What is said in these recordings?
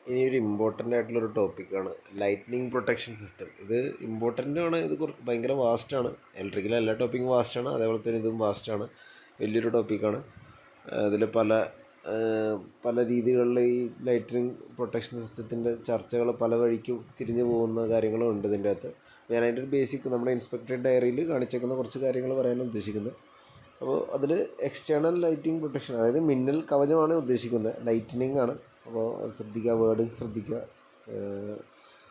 ഇനി ഒരു ഇമ്പോർട്ടൻ്റ് ആയിട്ടുള്ളൊരു ടോപ്പിക്കാണ് ലൈറ്റ്നിങ് പ്രൊട്ടക്ഷൻ സിസ്റ്റം. ഇത് ഇമ്പോർട്ടൻ്റ് ആണ്, ഇത് ഭയങ്കര വാസ്റ്റാണ്. ഇലക്ട്രിക്കൽ എല്ലാ ടോപ്പിക്കും വാസ്റ്റാണ്, അതേപോലെ തന്നെ ഇതും വാസ്റ്റാണ്, വലിയൊരു ടോപ്പിക്കാണ്. അതിൽ പല രീതികളിൽ ഈ ലൈറ്റ്നിങ് പ്രൊട്ടക്ഷൻ സിസ്റ്റത്തിൻ്റെ ചർച്ചകൾ പല വഴിക്കും തിരിഞ്ഞു പോകുന്ന കാര്യങ്ങളും ഉണ്ട് ഇതിൻ്റെ അകത്ത്. ഞാൻ അതിൻ്റെ ഒരു ബേസിക് നമ്മുടെ ഇൻസ്പെക്ടർ ഡയറിയിൽ കാണിച്ചേക്കുന്ന കുറച്ച് കാര്യങ്ങൾ പറയാനാണ് ഉദ്ദേശിക്കുന്നത്. അപ്പോൾ അതിൽ എക്സ്റ്റേണൽ ലൈറ്റിംഗ് പ്രൊട്ടക്ഷൻ, അതായത് മിന്നൽ കവചമാണ് ഉദ്ദേശിക്കുന്നത്, ലൈറ്റനിങ് ആണ്. അപ്പോൾ അത് ശ്രദ്ധിക്കുക, വേർഡ് ശ്രദ്ധിക്കുക.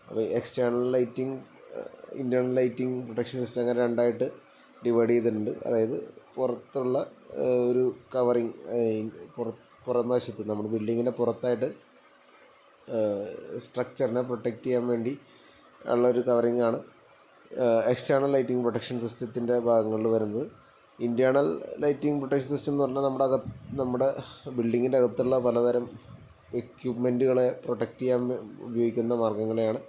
അപ്പോൾ external lighting, internal lighting protection system അങ്ങനെ രണ്ടായിട്ട് ഡിവൈഡ് ചെയ്തിട്ടുണ്ട്. അതായത് പുറത്തുള്ള ഒരു കവറിങ്, പുറം വശത്ത് നമ്മുടെ ബിൽഡിങ്ങിൻ്റെ പുറത്തായിട്ട് സ്ട്രക്ചറിനെ പ്രൊട്ടക്റ്റ് ചെയ്യാൻ വേണ്ടി ഉള്ളൊരു കവറിങ്ങാണ് എക്സ്റ്റേണൽ ലൈറ്റിംഗ് പ്രൊട്ടക്ഷൻ സിസ്റ്റത്തിൻ്റെ ഭാഗങ്ങളിൽ വരുന്നത്. ഇൻറ്റേർണൽ ലൈറ്റിംഗ് പ്രൊട്ടക്ഷൻ സിസ്റ്റം എന്ന് പറഞ്ഞാൽ നമ്മുടെ ബിൽഡിങ്ങിൻ്റെ അകത്തുള്ള പലതരം എക്യുപ്മെൻറ്റുകളെ പ്രൊട്ടക്റ്റ് ചെയ്യാൻ ഉപയോഗിക്കുന്ന മാർഗ്ഗങ്ങളെയാണ്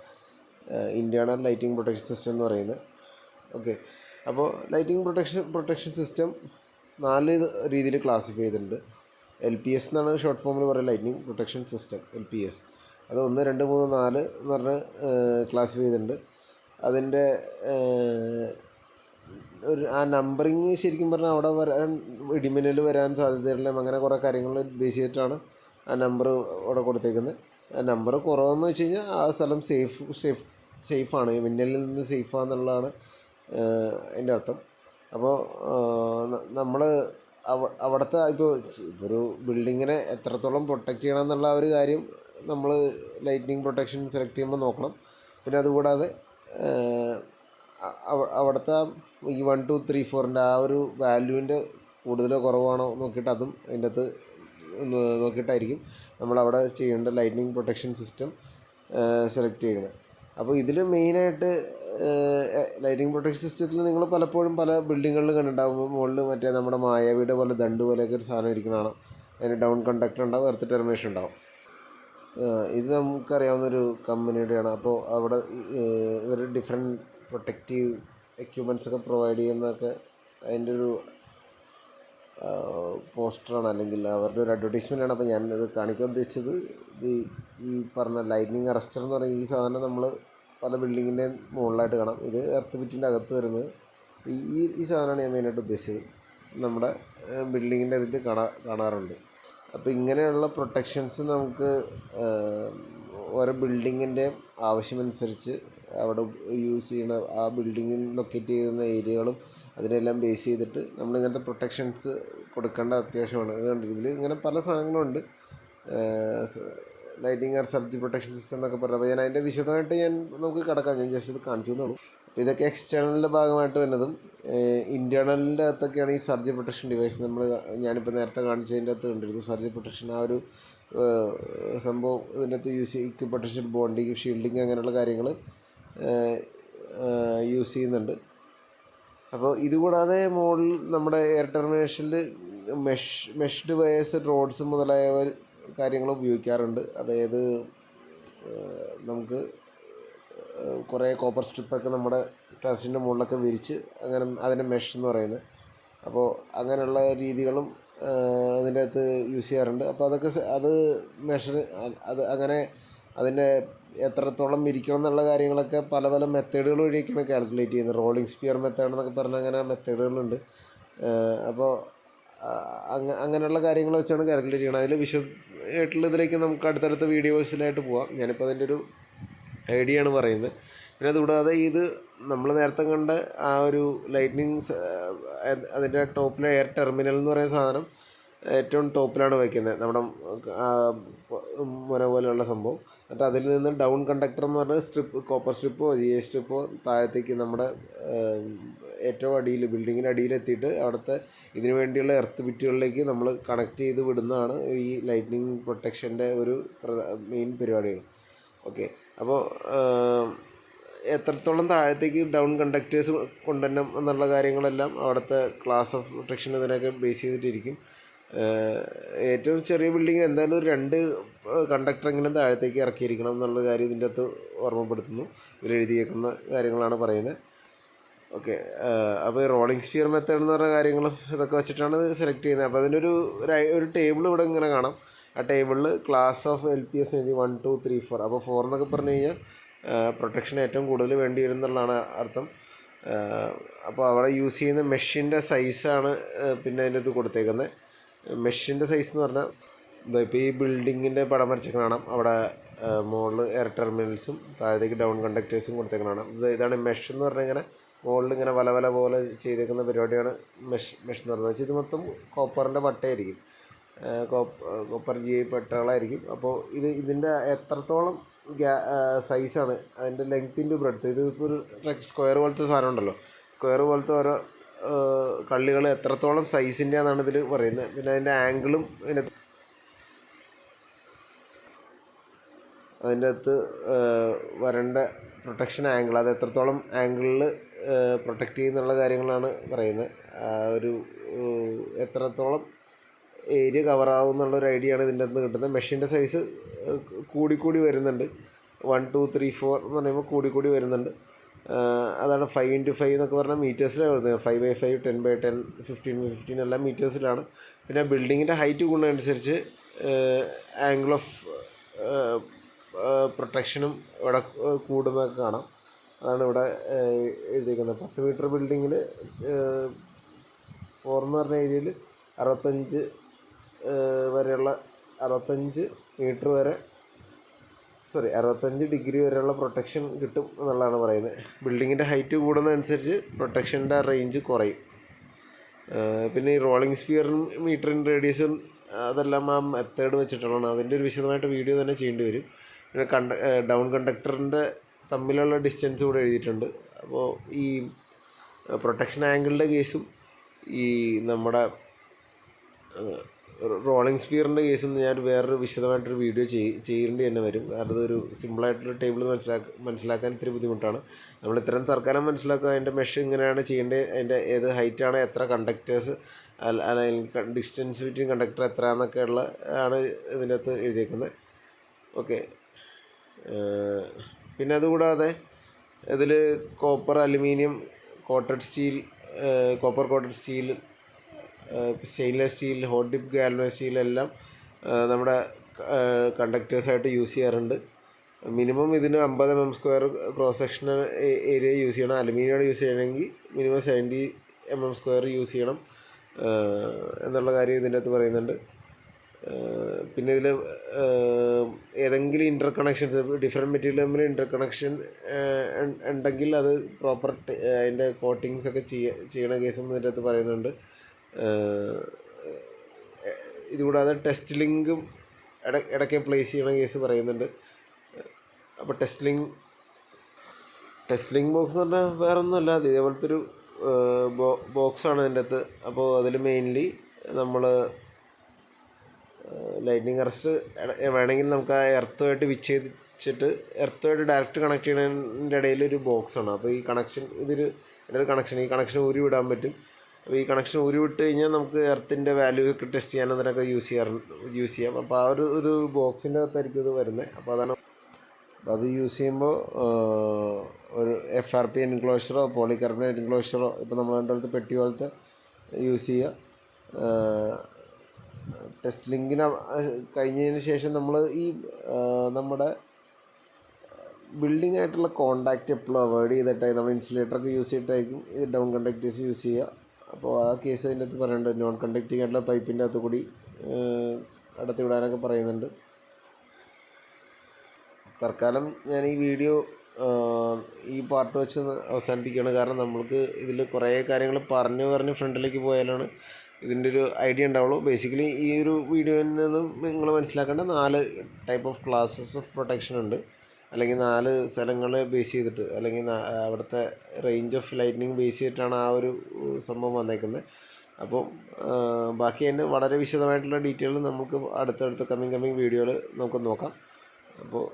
ഇൻറ്റേർണൽ ലൈറ്റിംഗ് പ്രൊട്ടക്ഷൻ സിസ്റ്റം എന്ന് പറയുന്നത്. ഓക്കെ, അപ്പോൾ ലൈറ്റിംഗ് പ്രൊട്ടക്ഷൻ സിസ്റ്റം 4 രീതിയിൽ ക്ലാസിഫൈ ചെയ്തിട്ടുണ്ട്. LPS എന്നാണ് ഷോർട്ട് ഫോമിൽ പറയുന്നത്, ലൈറ്റിംഗ് പ്രൊട്ടക്ഷൻ സിസ്റ്റം, LPS. അത് 1, 2, 3, 4 എന്ന് പറഞ്ഞ് ക്ലാസിഫൈ ചെയ്തിട്ടുണ്ട്. അതിൻ്റെ ആ നമ്പറിങ് ശരിക്കും പറഞ്ഞാൽ അവിടെ വരാൻ ഇടിമിന്നൽ വരാൻ സാധ്യതയുള്ള അങ്ങനെ കുറേ കാര്യങ്ങൾ ബേസ് ചെയ്തിട്ടാണ് ആ നമ്പർ അവിടെ കൊടുത്തേക്കുന്നത്. ആ നമ്പർ കുറവെന്ന് വെച്ച് കഴിഞ്ഞാൽ ആ സ്ഥലം സേഫാണ്, മിന്നലിൽ നിന്ന് സേഫാണെന്നുള്ളതാണ് അതിൻ്റെ അർത്ഥം. അപ്പോൾ നമ്മൾ അവിടുത്തെ ഇപ്പോൾ ഒരു ബിൽഡിങ്ങിനെ എത്രത്തോളം പ്രൊട്ടക്റ്റ് ചെയ്യണം എന്നുള്ള ഒരു കാര്യം നമ്മൾ ലൈറ്റ്നിങ് പ്രൊട്ടക്ഷൻ സെലക്ട് ചെയ്യുമ്പോൾ നോക്കണം. പിന്നെ അതുകൂടാതെ അവിടുത്തെ ഈ 1, 2, 3, 4ൻ്റെ ആ ഒരു വാല്യൂവിൻ്റെ കൂടുതലോ കുറവാണോ നോക്കിയിട്ട് അതും അതിൻ്റെ അകത്ത് നോക്കിയിട്ടായിരിക്കും നമ്മളവിടെ ചെയ്യേണ്ട ലൈറ്റ്നിങ് പ്രൊട്ടക്ഷൻ സിസ്റ്റം സെലക്ട് ചെയ്യുന്നത്. അപ്പോൾ ഇതിൽ മെയിനായിട്ട് ലൈറ്റിംഗ് പ്രൊട്ടക്ഷൻ സിസ്റ്റത്തിൽ നിങ്ങൾ പലപ്പോഴും പല ബിൽഡിങ്ങുകളിൽ കണ്ടിട്ടുണ്ടാകുമ്പോൾ മുകളിൽ മറ്റേ നമ്മുടെ മായാവിയുടെ പോലെ ദണ്ട് പോലെയൊക്കെ ഒരു സാധനം ഇരിക്കുന്നതാണ്. അതിന് ഡൗൺ കണ്ടക്ടർ ഉണ്ടാവും, എർത്ത് ടെർമിനേഷൻ ഉണ്ടാവും. ഇത് നമുക്കറിയാവുന്നൊരു കമ്പനിയുടെയാണ്. അപ്പോൾ അവിടെ ഇവർ ഡിഫറെൻറ്റ് പ്രൊട്ടക്റ്റീവ് എക്യുപ്മെൻറ്റ്സ് ഒക്കെ പ്രൊവൈഡ് ചെയ്യുന്നതൊക്കെ അതിൻ്റെ ഒരു പോസ്റ്ററാണ്, അല്ലെങ്കിൽ അവരുടെ ഒരു അഡ്വർടൈസ്മെൻ്റാണ്. അപ്പോൾ ഞാനിത് കാണിക്കാൻ ഉദ്ദേശിച്ചത് ഈ പറഞ്ഞ ലൈറ്റ്നിങ് അറസ്റ്റർ എന്ന് പറയുന്ന ഈ സാധനം നമ്മൾ പല ബിൽഡിങ്ങിൻ്റെ മുകളിലായിട്ട് കാണാം. ഇത് എർത്ത് ബിറ്റിൻ്റെ അകത്ത് വരുന്നത് ഈ സാധനമാണ് ഞാൻ മെയിനായിട്ട് ഉദ്ദേശിച്ചത്. നമ്മുടെ ബിൽഡിങ്ങിൻ്റെ അതിൽ കാണാറുണ്ട്. അപ്പോൾ ഇങ്ങനെയുള്ള പ്രൊട്ടക്ഷൻസ് നമുക്ക് ഓരോ ബിൽഡിങ്ങിൻ്റെ ആവശ്യമനുസരിച്ച് അവിടെ യൂസ് ചെയ്യുന്ന ആ ബിൽഡിങ്ങിൽ ലൊക്കേറ്റ് ചെയ്യുന്ന ഏരിയകളും അതിനെല്ലാം ബേസ് ചെയ്തിട്ട് നമ്മളിങ്ങനത്തെ പ്രൊട്ടക്ഷൻസ് കൊടുക്കേണ്ട അത്യാവശ്യമാണ്. അതുകൊണ്ട് ഇതിൽ ഇങ്ങനെ പല സാധനങ്ങളുണ്ട്. ലൈറ്റിംഗ് ആൻഡ് സർജി പ്രൊട്ടക്ഷൻ സിസ്റ്റം എന്നൊക്കെ പറഞ്ഞാൽ, അപ്പോൾ ഞാൻ അതിൻ്റെ വിശദമായിട്ട് നമുക്ക് കിടക്കാം. ഞാൻ ജസ്റ്റ് ഇത് കാണിച്ചു തന്നുള്ളൂ. അപ്പോൾ ഇതൊക്കെ എക്സ്റ്റേണലിൻ്റെ ഭാഗമായിട്ട് വരുന്നതും ഇൻറ്റേർണലിൻ്റെ അകത്തൊക്കെയാണ് ഈ സർജി പ്രൊട്ടക്ഷൻ ഡിവൈസ്. ഞാനിപ്പോൾ നേരത്തെ കാണിച്ചതിൻ്റെ അകത്ത് കണ്ടിരുന്നു സർജി പ്രൊട്ടക്ഷൻ, ആ ഒരു സംഭവം ഇതിൻ്റെ അകത്ത് യൂസ് ചെയ്യും. ഇക്യു പ്രൊട്ടക്ഷൻ, ബോണ്ടിങ്, ഷീൽഡിങ് അങ്ങനെയുള്ള കാര്യങ്ങൾ യൂസ് ചെയ്യുന്നുണ്ട്. അപ്പോൾ ഇതുകൂടാതെ മുകളിൽ നമ്മുടെ എയർ ടെർമിനേഷനിൽ മെഷ്ഡ് വയേഴ്സ്, റോഡ്സ് മുതലായ കാര്യങ്ങൾ ഉപയോഗിക്കാറുണ്ട്. അതായത് നമുക്ക് കുറേ കോപ്പർ സ്ട്രിപ്പൊക്കെ നമ്മുടെ ടെറസിൻ്റെ മുകളിലൊക്കെ വിരിച്ച് അങ്ങനെ അതിൻ്റെ മെഷ് എന്ന് പറയുന്നത്. അപ്പോൾ അങ്ങനെയുള്ള രീതികളും അതിൻ്റെ അകത്ത് യൂസ് ചെയ്യാറുണ്ട്. അപ്പോൾ അത് അങ്ങനെ അതിൻ്റെ എത്രത്തോളം വിരിക്കണം എന്നുള്ള കാര്യങ്ങളൊക്കെ പല പല മെത്തേഡുകൾ വഴിയൊക്കെയാണ് കാൽക്കുലേറ്റ് ചെയ്യുന്നത്. റോളിംഗ് സ്പിയർ മെത്തേഡ് എന്നൊക്കെ പറഞ്ഞാൽ അങ്ങനെ മെത്തേഡുകളുണ്ട്. അപ്പോൾ അങ്ങനെയുള്ള കാര്യങ്ങൾ വെച്ചാണ് കാൽക്കുലേറ്റ് ചെയ്യണം. അതിൽ വിശദമായിട്ടുള്ള ഇതിലേക്ക് നമുക്ക് അടുത്തടുത്ത വീഡിയോസിലായിട്ട് പോവാം. ഞാനിപ്പോൾ അതിൻ്റെ ഒരു ഐഡിയ ആണ് പറയുന്നത്. പിന്നെ അതുകൂടാതെ ഇത് നമ്മൾ നേരത്തെ കണ്ട ആ ഒരു ലൈറ്റ്നിങ് അതിൻ്റെ ടോപ്പിലെ എയർ ടെർമിനൽ എന്ന് പറയുന്ന സാധനം ഏറ്റവും ടോപ്പിലാണ് വയ്ക്കുന്നത്, നമ്മുടെ മുന പോലെയുള്ള സംഭവം. എന്നിട്ട് അതിൽ നിന്ന് ഡൗൺ കണ്ടക്ടർ എന്ന് പറഞ്ഞ സ്ട്രിപ്പ്, കോപ്പർ സ്ട്രിപ്പോ GI സ്ട്രിപ്പോ താഴത്തേക്ക് നമ്മുടെ ഏറ്റവും അടിയിൽ, ബിൽഡിങ്ങിൻ്റെ അടിയിലെത്തിയിട്ട് അവിടുത്തെ ഇതിനു വേണ്ടിയുള്ള എർത്ത് ബിറ്റുകളിലേക്ക് നമ്മൾ കണക്ട് ചെയ്ത് വിടുന്നതാണ് ഈ ലൈറ്റ്നിങ് പ്രൊട്ടക്ഷൻ്റെ ഒരു മെയിൻ പരിപാടികൾ. ഓക്കെ, അപ്പോൾ എത്രത്തോളം താഴത്തേക്ക് ഡൗൺ കണ്ടക്ടേഴ്സ് കൊണ്ടുവരണം എന്നുള്ള കാര്യങ്ങളെല്ലാം അവിടുത്തെ ക്ലാസ് ഓഫ് പ്രൊട്ടക്ഷൻ ഇതിനൊക്കെ ബേസ് ചെയ്തിട്ടിരിക്കും. ഏറ്റവും ചെറിയ ബിൽഡിങ് എന്തായാലും ഒരു 2 കണ്ടക്ടറെങ്കിലും താഴത്തേക്ക് ഇറക്കിയിരിക്കണം എന്നുള്ള കാര്യം ഇതിൻ്റെ അകത്ത് ഓർമ്മപ്പെടുത്തുന്നു. ഇതിലെഴുതിയേക്കുന്ന കാര്യങ്ങളാണ് പറയുന്നത്. ഓക്കെ, അപ്പോൾ ഈ റോളിംഗ് സ്പിയർ മെത്തേഡ് എന്ന് പറഞ്ഞ കാര്യങ്ങളും ഇതൊക്കെ വെച്ചിട്ടാണ് ഇത് സെലക്ട് ചെയ്യുന്നത്. അപ്പോൾ അതിൻ്റെ ഒരു ടേബിൾ ഇവിടെ ഇങ്ങനെ കാണാം. ആ ടേബിളിൽ ക്ലാസ് ഓഫ് LPS എഴുതി 1 2 3 4. അപ്പോൾ 4 എന്നൊക്കെ പറഞ്ഞു കഴിഞ്ഞാൽ പ്രൊട്ടക്ഷൻ ഏറ്റവും കൂടുതൽ വേണ്ടി വരും എന്നുള്ളതാണ് അർത്ഥം. അപ്പോൾ അവിടെ യൂസ് ചെയ്യുന്ന മെഷിൻ്റെ സൈസാണ് പിന്നെ അതിൻ്റെ ഇത് കൊടുത്തേക്കുന്നത്. മെഷിൻ്റെ സൈസ് എന്ന് പറഞ്ഞാൽ ഇപ്പോൾ ഈ ബിൽഡിങ്ങിൻ്റെ പടം വരച്ചൊക്കെ കാണാം. അവിടെ മുകളിൽ എയർ ടെർമിനൽസും താഴത്തേക്ക് ഡൗൺ കണ്ടക്ടേഴ്സും കൊടുത്തേക്ക് കാണാം. ഇതാണ് മെഷ് എന്ന് പറഞ്ഞാൽ ഇങ്ങനെ മുകളിൽ ഇങ്ങനെ വല പോലെ ചെയ്തേക്കുന്ന പരിപാടിയാണ് മെഷ് എന്ന് പറയുന്നത്. വെച്ചാൽ ഇത് മൊത്തം കോപ്പറിൻ്റെ പട്ടയായിരിക്കും, കോപ്പർ GI പട്ടകളായിരിക്കും. അപ്പോൾ ഇതിൻ്റെ എത്രത്തോളം സൈസാണ് അതിൻ്റെ ലെങ്ത്തിൻ്റെ ബ്രെഡ്ത്ത്. ഇത് ഇപ്പോൾ ഒരു സ്ക്വയർ പോലത്തെ സാധനം ഉണ്ടല്ലോ, സ്ക്വയർ പോലത്തെ ഓരോ കള്ളികൾ എത്രത്തോളം സൈസിൻ്റെ ആണെന്നാണ് ഇതിൽ പറയുന്നത്. പിന്നെ അതിൻ്റെ ആംഗിളും അതിൻ്റെ അകത്ത് വരേണ്ട പ്രൊട്ടക്ഷൻ ആംഗിൾ, അത് എത്രത്തോളം ആംഗിളിൽ പ്രൊട്ടക്റ്റ് ചെയ്യുന്നുള്ള കാര്യങ്ങളാണ് പറയുന്നത്. ഒരു എത്രത്തോളം ഏരിയ കവറാവും എന്നുള്ളൊരു ഐഡിയ ആണ് ഇതിൻ്റെ അകത്ത് കിട്ടുന്നത്. മെഷീൻ്റെ സൈസ് കൂടിക്കൂടി വരുന്നുണ്ട്. 1 2 3 4 എന്ന് പറയുമ്പോൾ കൂടിക്കൂടി വരുന്നുണ്ട്. അതാണ് 5 × 5 എന്നൊക്കെ പറഞ്ഞാൽ മീറ്റേഴ്സിലാണ് വരുന്നത്. 5/5, 10/10, 15/15 എല്ലാം മീറ്റേഴ്സിലാണ്. പിന്നെ ബിൽഡിങ്ങിൻ്റെ ഹൈറ്റ് കൂടുന്നതനുസരിച്ച് ആംഗിൾ ഓഫ് പ്രൊട്ടക്ഷനും ഇവിടെ കൂടുന്നതൊക്കെ കാണാം. അതാണ് ഇവിടെ എഴുതിയിരിക്കുന്നത്. 10 മീറ്റർ ബിൽഡിങ്ങിൽ 4 എന്ന് പറഞ്ഞ ഏരിയയിൽ 65 വരെയുള്ള 65 മീറ്റർ വരെ 65 ഡിഗ്രി വരെയുള്ള പ്രൊട്ടക്ഷൻ കിട്ടും എന്നുള്ളതാണ് പറയുന്നത്. ബിൽഡിങ്ങിൻ്റെ ഹൈറ്റ് കൂടുന്നതനുസരിച്ച് പ്രൊട്ടക്ഷൻ്റെ റേഞ്ച് കുറയും. പിന്നെ ഈ റോളിംഗ് സ്പിയറും മീറ്ററിൻ്റെ റേഡിയസും അതെല്ലാം ആ മെത്തേഡ് വെച്ചിട്ടുള്ളതാണ്. അതിൻ്റെ ഒരു വിശദമായിട്ട് വീഡിയോ തന്നെ ചെയ്യേണ്ടി വരും. പിന്നെ ഡൗൺ കണ്ടക്ടറിൻ്റെ തമ്മിലുള്ള ഡിസ്റ്റൻസ് കൂടെ എഴുതിയിട്ടുണ്ട്. അപ്പോൾ ഈ പ്രൊട്ടക്ഷൻ ആംഗിളിൻ്റെ കേസും ഈ നമ്മുടെ റോളിംഗ് സ്പിയറിൻ്റെ കേസിൽ നിന്ന് ഞാൻ വേറൊരു വിശദമായിട്ടൊരു വീഡിയോ ചെയ്യേണ്ടി തന്നെ വരും. കാരണം അതൊരു സിമ്പിളായിട്ടുള്ള ടേബിൾ മനസ്സിലാക്കാൻ ഇത്തിരി ബുദ്ധിമുട്ടാണ്. നമ്മൾ ഇത്തരം തൽക്കാലം മനസ്സിലാക്കുക അതിൻ്റെ മെഷ് ഇങ്ങനെയാണ് ചെയ്യേണ്ടത്, അതിൻ്റെ ഏത് ഹൈറ്റാണ്, എത്ര കണ്ടക്ടേഴ്സ് അല്ലെങ്കിൽ ഡിസ്റ്റൻസ് ബിറ്റ്വീൻ കണ്ടക്ടർ എത്ര എന്നൊക്കെയുള്ള ആണ് ഇതിൻ്റെ അകത്ത് എഴുതിയേക്കുന്നത്. ഓക്കെ. പിന്നെ അതുകൂടാതെ ഇതിൽ copper, aluminium coated steel, copper coated steel, stainless steel, hot dip galvanised steel എല്ലാം നമ്മുടെ കണ്ടക്ടേഴ്സായിട്ട് യൂസ് ചെയ്യാറുണ്ട്. മിനിമം ഇതിന് 50 mm² cross sectional area use ചെയ്യണം. അലുമിനിയം യൂസ് ചെയ്യണമെങ്കിൽ മിനിമം 70 mm² യൂസ് ചെയ്യണം എന്നുള്ള കാര്യം ഇതിൻ്റെ അകത്ത് പറയുന്നുണ്ട്. പിന്നെ ഇതിൽ ഏതെങ്കിലും ഇൻ്റർ കണക്ഷൻസ്, ഡിഫറെൻറ്റ് മെറ്റീരിയൽ തമ്മിൽ ഇൻ്റർ കണക്ഷൻ ഉണ്ടെങ്കിൽ അത് പ്രോപ്പർ അതിൻ്റെ കോട്ടിങ്സ് ഒക്കെ ചെയ്യണ കേസും ഇതിൻ്റെ അകത്ത് പറയുന്നുണ്ട്. ഇതുകൂടാതെ ടെസ്റ്റ് ലിങ്കും ഇടയ്ക്ക് പ്ലേസ് ചെയ്യണ കേസ് പറയുന്നുണ്ട്. അപ്പോൾ ടെസ്റ്റ് ലിങ്ക് ബോക്സ് എന്ന് പറഞ്ഞാൽ വേറെ ഒന്നുമല്ല, ഇതേപോലത്തെ ഒരു ബോക്സാണ് ഇതിൻ്റെ അകത്ത്. അപ്പോൾ അതിൽ മെയിൻലി നമ്മൾ ലൈറ്റ്നിങ് അറസ്റ്റ് വേണമെങ്കിൽ നമുക്ക് ആ എർത്തുമായിട്ട് വിച്ഛേദിച്ചിട്ട് എർത്തുമായിട്ട് ഡയറക്റ്റ് കണക്ട് ചെയ്യുന്നതിൻ്റെ ഇടയിലൊരു ബോക്സാണ്. അപ്പോൾ ഈ കണക്ഷൻ ഈ കണക്ഷൻ ഊരി വിടാൻ പറ്റും. അപ്പോൾ ഈ കണക്ഷൻ ഊരി വിട്ട് കഴിഞ്ഞാൽ നമുക്ക് എർത്തിൻ്റെ വാല്യൂ ഒക്കെ ടെസ്റ്റ് ചെയ്യാൻ അതിനൊക്കെ യൂസ് ചെയ്യാം. അപ്പോൾ ആ ഒരു ബോക്സിൻ്റെ അകത്തായിരിക്കും ഇത് വരുന്നത്. അപ്പോൾ അത് യൂസ് ചെയ്യുമ്പോൾ ഒരു FRP എൻക്ലോഷറോ പോളികാർബണേറ്റ് എൻക്ലോഷറോ ഇപ്പോൾ നമ്മളുടെ അടുത്ത് പെട്ടി പോലത്തെ യൂസ് ചെയ്യുക. ടെസ്റ്റ് ലിങ്കിന് കഴിഞ്ഞതിന് ശേഷം നമ്മൾ ഈ നമ്മുടെ ബിൽഡിംഗ് ആയിട്ടുള്ള കോണ്ടാക്റ്റ് എപ്പോഴും അവോയ്ഡ് ചെയ്തിട്ടായി നമ്മൾ ഇൻസുലേറ്ററൊക്കെ യൂസ് ചെയ്തിട്ടായിരിക്കും ഇത് ഡൗൺ കണ്ടക്ടേഴ്സ് യൂസ് ചെയ്യുക. അപ്പോൾ ആ കേസ് അതിൻ്റെ അകത്ത് പറയുന്നുണ്ട്. നോൺ കണ്ടക്റ്റിംഗ് ആയിട്ടുള്ള പൈപ്പിൻ്റെ അകത്ത് കൂടി കടത്തി വിടാനൊക്കെ പറയുന്നുണ്ട്. തൽക്കാലം ഞാൻ ഈ വീഡിയോ ഈ പാർട്ട് വെച്ച് അവസാനിപ്പിക്കുകയാണ്. കാരണം നമ്മൾക്ക് ഇതിൽ കുറേ കാര്യങ്ങൾ പറഞ്ഞ് ഫ്രണ്ടിലേക്ക് പോയാലാണ് ഇതിൻ്റെ ഒരു ഐഡിയ ഉണ്ടാവുള്ളൂ. ബേസിക്കലി ഈ ഒരു വീഡിയോയിൽ നിന്നും നിങ്ങൾ മനസ്സിലാക്കേണ്ട 4 type of classes of protection ഉണ്ട്. അല്ലെങ്കിൽ 4 സ്ഥലങ്ങളെ ബേസ് ചെയ്തിട്ട്, അല്ലെങ്കിൽ അവിടുത്തെ റേഞ്ച് ഓഫ് ലൈറ്റ്നിങ് ബേസ് ചെയ്തിട്ടാണ് ആ ഒരു സംഭവം വന്നേക്കുന്നത്. അപ്പം ബാക്കി തന്നെ വളരെ വിശദമായിട്ടുള്ള ഡീറ്റെയിൽ നമുക്ക് അടുത്തടുത്ത കമ്മിങ് വീഡിയോയിൽ നമുക്ക് നോക്കാം. അപ്പോൾ